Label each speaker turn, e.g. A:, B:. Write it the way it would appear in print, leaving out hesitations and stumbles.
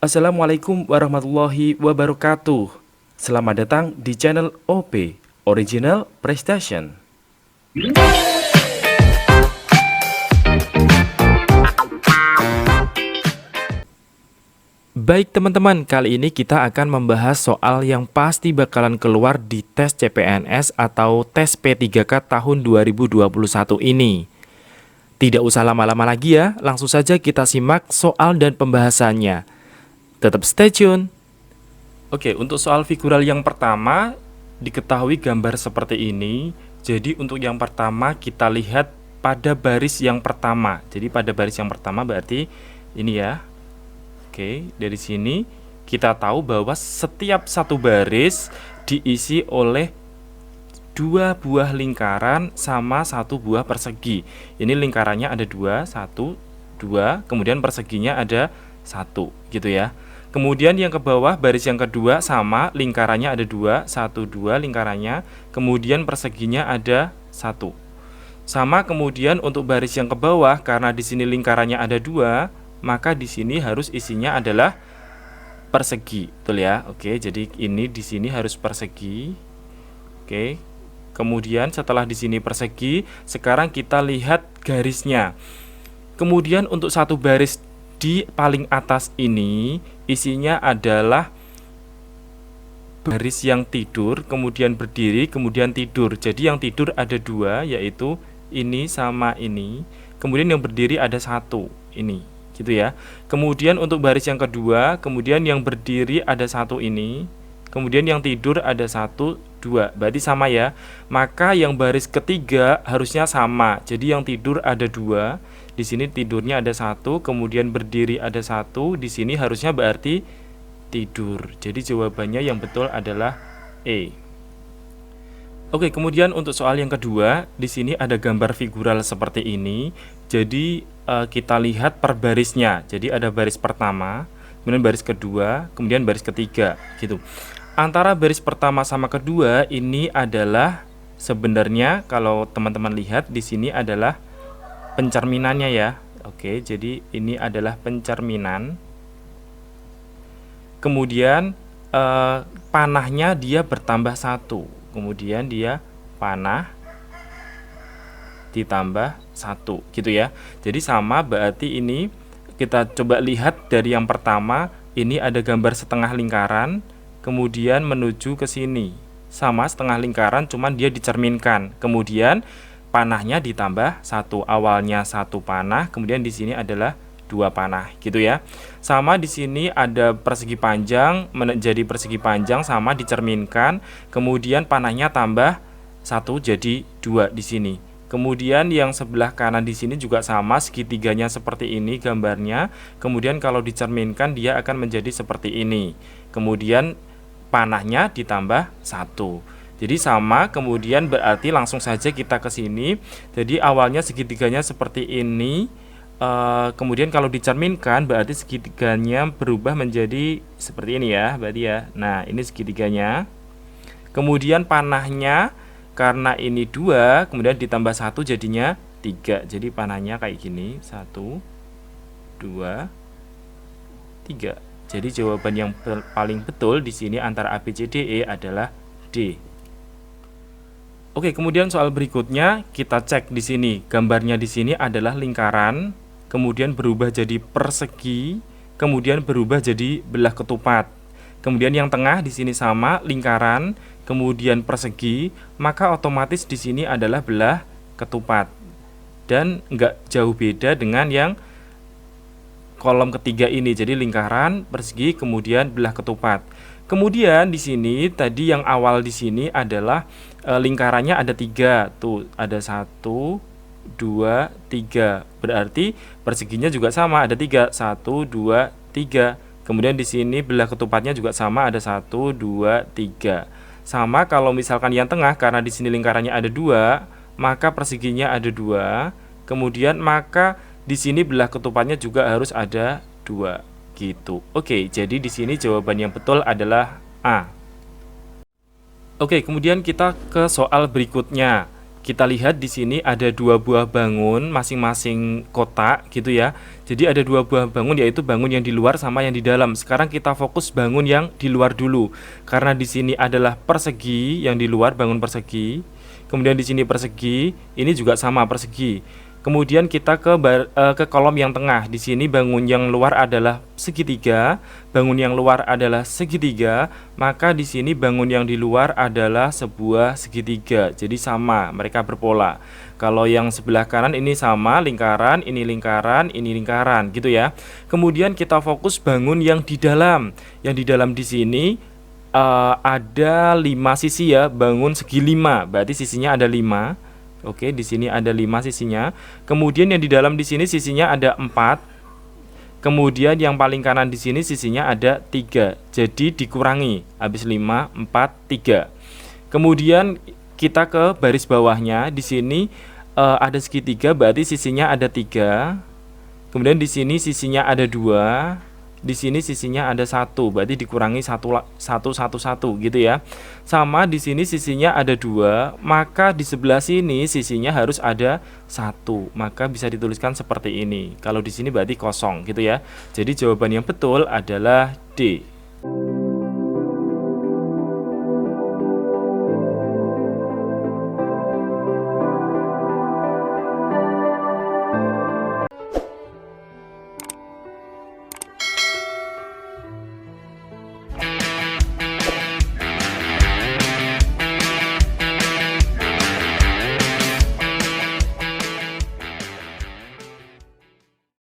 A: Assalamualaikum warahmatullahi wabarakatuh. Selamat datang di channel OP, Original Prestation. Baik teman-teman, kali ini kita akan membahas soal yang pasti bakalan keluar di tes CPNS atau tes P3K tahun 2021 ini. Tidak usah lama-lama lagi ya, langsung saja kita simak soal dan pembahasannya. Tetap stay tune. Oke, untuk soal figural yang pertama, diketahui gambar seperti ini. Jadi untuk yang pertama kita lihat pada baris yang pertama. Jadi pada baris yang pertama berarti ini ya. Oke, dari sini kita tahu bahwa setiap satu baris diisi oleh dua buah lingkaran sama satu buah persegi. Ini lingkarannya ada dua, satu, dua, kemudian perseginya ada satu, gitu ya. Kemudian yang ke bawah baris yang kedua sama, lingkarannya ada dua, satu, dua lingkarannya, kemudian perseginya ada satu. Sama kemudian untuk baris yang ke bawah, karena di sini lingkarannya ada dua, maka di sini harus isinya adalah persegi, betul ya? Oke, jadi ini di sini harus persegi. Oke. Kemudian setelah di sini persegi, sekarang kita lihat garisnya. Kemudian untuk satu baris di paling atas ini isinya adalah baris yang tidur, kemudian berdiri, kemudian tidur. Jadi yang tidur ada dua, yaitu ini sama ini. Kemudian yang berdiri ada satu, ini, gitu ya. Kemudian untuk baris yang kedua, kemudian yang berdiri ada satu ini. Kemudian yang tidur ada satu, dua, berarti sama ya. Maka yang baris ketiga harusnya sama. Jadi yang tidur ada dua, di sini tidurnya ada satu, kemudian berdiri ada satu, di sini harusnya berarti tidur. Jadi jawabannya yang betul adalah E. Oke, kemudian untuk soal yang kedua, di sini ada gambar figural seperti ini. Jadi kita lihat per barisnya. Jadi ada baris pertama, kemudian baris kedua, kemudian baris ketiga, gitu. Antara baris pertama sama kedua ini adalah sebenarnya kalau teman-teman lihat di sini adalah pencerminannya ya. Oke, jadi ini adalah pencerminan. Kemudian panahnya dia bertambah satu. Kemudian dia panah ditambah satu, gitu ya. Jadi sama, berarti ini kita coba lihat dari yang pertama. Ini ada gambar setengah lingkaran, kemudian menuju ke sini sama setengah lingkaran, cuman dia dicerminkan. Kemudian panahnya ditambah satu, awalnya satu panah, kemudian di sini adalah dua panah, gitu ya. Sama di sini ada persegi panjang menjadi persegi panjang, sama dicerminkan, kemudian panahnya tambah satu jadi dua di sini. Kemudian yang sebelah kanan di sini juga sama, segitiganya seperti ini gambarnya. Kemudian kalau dicerminkan dia akan menjadi seperti ini. Kemudian panahnya ditambah satu. Jadi sama, kemudian berarti langsung saja kita ke sini. Jadi awalnya segitiganya seperti ini. Kemudian kalau dicerminkan berarti segitiganya berubah menjadi seperti ini ya, berarti ya. Nah, ini segitiganya. Kemudian panahnya karena ini dua, kemudian ditambah satu jadinya tiga. Jadi panahnya kayak gini, satu, dua, tiga. Jadi jawaban yang paling betul di sini antara A, B, C, D, E adalah D. Oke, kemudian soal berikutnya kita cek di sini. Gambarnya di sini adalah lingkaran, kemudian berubah jadi persegi, kemudian berubah jadi belah ketupat. Kemudian yang tengah di sini sama, lingkaran, kemudian persegi, maka otomatis di sini adalah belah ketupat. Dan nggak jauh beda dengan yang kolom ketiga ini, jadi lingkaran, persegi, kemudian belah ketupat. Kemudian di sini tadi yang awal di sini adalah lingkarannya ada tiga, tuh ada satu, dua, tiga. Berarti perseginya juga sama, ada tiga, satu, dua, tiga. Kemudian di sini belah ketupatnya juga sama, ada satu, dua, tiga. Sama kalau misalkan yang tengah, karena di sini lingkarannya ada dua, maka perseginya ada dua. Kemudian maka di sini belah ketupatnya juga harus ada dua, gitu. Oke, jadi di sini jawaban yang betul adalah A. Oke, kemudian kita ke soal berikutnya. kita lihat di sini ada dua buah bangun masing-masing kotak gitu ya. Jadi ada dua buah bangun, yaitu bangun yang di luar sama yang di dalam. Sekarang kita fokus bangun yang di luar dulu. Karena di sini adalah persegi, yang di luar bangun persegi. Kemudian di sini persegi, ini juga sama persegi. Kemudian kita ke kolom yang tengah. Di sini bangun yang luar adalah segitiga, bangun yang luar adalah segitiga, maka di sini bangun yang di luar adalah sebuah segitiga. Jadi sama, mereka berpola. Kalau yang sebelah kanan ini sama, lingkaran, ini lingkaran, gitu ya. Kemudian kita fokus bangun yang di dalam. Yang di dalam di sini ada 5 sisi ya, bangun segi 5, berarti sisinya ada 5. Oke, di sini ada 5 sisinya. Kemudian yang di dalam di sini sisinya ada 4. Kemudian yang paling kanan di sini sisinya ada 3. Jadi dikurangi, habis 5, 4, 3. Kemudian kita ke baris bawahnya. Di sini ada segitiga, berarti sisinya ada 3. Kemudian di sini sisinya ada 2. Di sini sisinya ada 1, berarti dikurangi 1 gitu ya. Sama di sini sisinya ada 2, maka di sebelah sini sisinya harus ada 1, maka bisa dituliskan seperti ini. Kalau di sini berarti kosong gitu ya. Jadi jawaban yang betul adalah D.